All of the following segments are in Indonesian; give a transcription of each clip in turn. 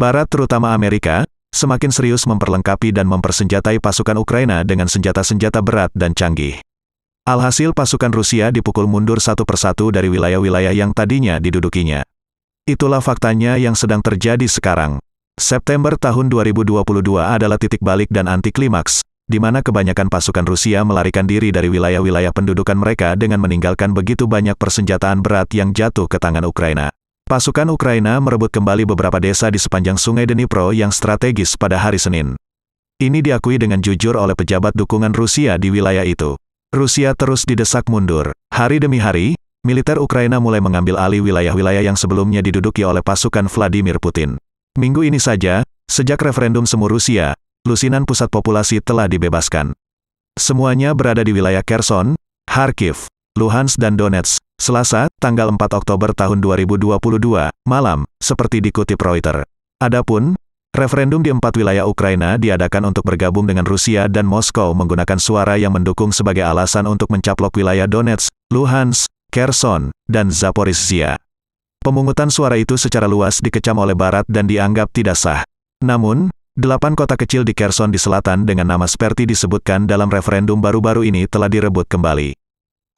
Barat terutama Amerika, semakin serius memperlengkapi dan mempersenjatai pasukan Ukraina dengan senjata-senjata berat dan canggih. Alhasil pasukan Rusia dipukul mundur satu persatu dari wilayah-wilayah yang tadinya didudukinya. Itulah faktanya yang sedang terjadi sekarang. September tahun 2022 adalah titik balik dan anti klimaks, di mana kebanyakan pasukan Rusia melarikan diri dari wilayah-wilayah pendudukan mereka dengan meninggalkan begitu banyak persenjataan berat yang jatuh ke tangan Ukraina. Pasukan Ukraina merebut kembali beberapa desa di sepanjang Sungai Dnipro yang strategis pada hari Senin. Ini diakui dengan jujur oleh pejabat dukungan Rusia di wilayah itu. Rusia terus didesak mundur. Hari demi hari, militer Ukraina mulai mengambil alih wilayah-wilayah yang sebelumnya diduduki oleh pasukan Vladimir Putin. Minggu ini saja, sejak referendum semu Rusia, lusinan pusat populasi telah dibebaskan. Semuanya berada di wilayah Kherson, Kharkiv, Luhansk dan Donetsk, Selasa, tanggal 4 Oktober tahun 2022, malam, seperti dikutip Reuters. Adapun, referendum di 4 wilayah Ukraina diadakan untuk bergabung dengan Rusia dan Moskow menggunakan suara yang mendukung sebagai alasan untuk mencaplok wilayah Donetsk, Luhansk, Kherson, dan Zaporizhzhia. Pemungutan suara itu secara luas dikecam oleh Barat dan dianggap tidak sah. Namun, 8 kota kecil di Kherson di selatan dengan nama seperti disebutkan dalam referendum baru-baru ini telah direbut kembali.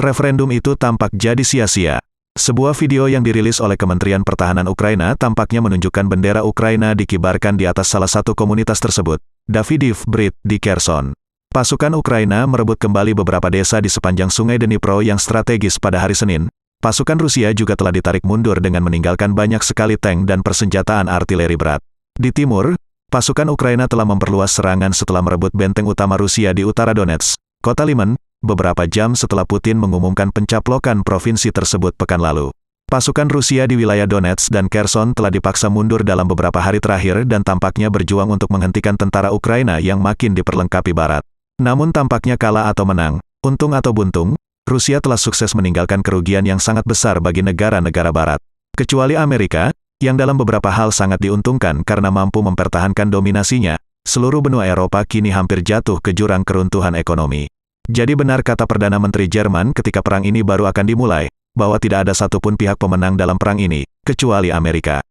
Referendum itu tampak jadi sia-sia. Sebuah video yang dirilis oleh Kementerian Pertahanan Ukraina tampaknya menunjukkan bendera Ukraina dikibarkan di atas salah satu komunitas tersebut, Davidiv Brit di Kherson. Pasukan Ukraina merebut kembali beberapa desa di sepanjang Sungai Dnipro yang strategis pada hari Senin. Pasukan Rusia juga telah ditarik mundur dengan meninggalkan banyak sekali tank dan persenjataan artileri berat. Di timur, pasukan Ukraina telah memperluas serangan setelah merebut benteng utama Rusia di utara Donetsk, kota Liman, beberapa jam setelah Putin mengumumkan pencaplokan provinsi tersebut pekan lalu. Pasukan Rusia di wilayah Donetsk dan Kherson telah dipaksa mundur dalam beberapa hari terakhir dan tampaknya berjuang untuk menghentikan tentara Ukraina yang makin diperlengkapi Barat. Namun tampaknya kalah atau menang, untung atau buntung, Rusia telah sukses meninggalkan kerugian yang sangat besar bagi negara-negara Barat. Kecuali Amerika, yang dalam beberapa hal sangat diuntungkan karena mampu mempertahankan dominasinya, seluruh benua Eropa kini hampir jatuh ke jurang keruntuhan ekonomi. Jadi benar kata Perdana Menteri Jerman ketika perang ini baru akan dimulai, bahwa tidak ada satupun pihak pemenang dalam perang ini, kecuali Amerika.